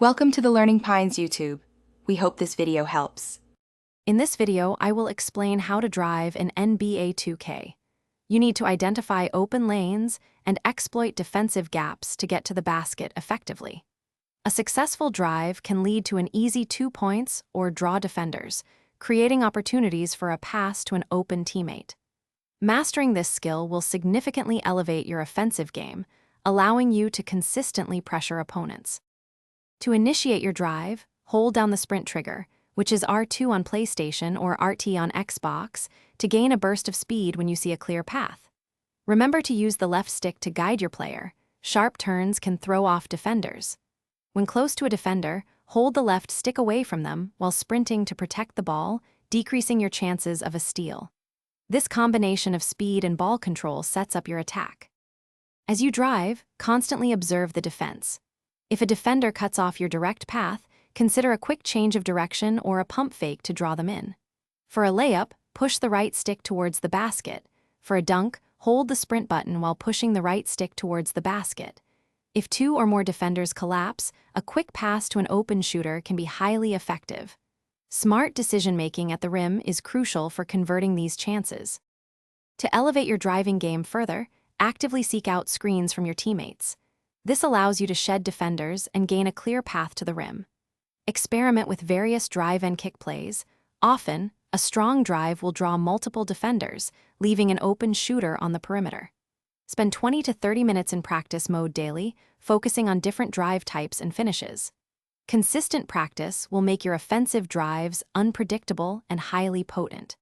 Welcome to the Learning Pines YouTube. We hope this video helps. In this video, I will explain how to drive in NBA 2K. You need to identify open lanes and exploit defensive gaps to get to the basket effectively. A successful drive can lead to an easy 2 points or draw defenders, creating opportunities for a pass to an open teammate. Mastering this skill will significantly elevate your offensive game, allowing you to consistently pressure opponents. To initiate your drive, hold down the sprint trigger, which is R2 on PlayStation or RT on Xbox, to gain a burst of speed when you see a clear path. Remember to use the left stick to guide your player. Sharp turns can throw off defenders. When close to a defender, hold the left stick away from them while sprinting to protect the ball, decreasing your chances of a steal. This combination of speed and ball control sets up your attack. As you drive, constantly observe the defense. If a defender cuts off your direct path, consider a quick change of direction or a pump fake to draw them in. For a layup, push the right stick towards the basket. For a dunk, hold the sprint button while pushing the right stick towards the basket. If 2 or more defenders collapse, a quick pass to an open shooter can be highly effective. Smart decision-making at the rim is crucial for converting these chances. To elevate your driving game further, actively seek out screens from your teammates. This allows you to shed defenders and gain a clear path to the rim. Experiment with various drive and kick plays. Often, a strong drive will draw multiple defenders, leaving an open shooter on the perimeter. Spend 20 to 30 minutes in practice mode daily, focusing on different drive types and finishes. Consistent practice will make your offensive drives unpredictable and highly potent.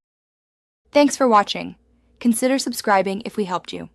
Thanks for watching. Consider subscribing if we helped you.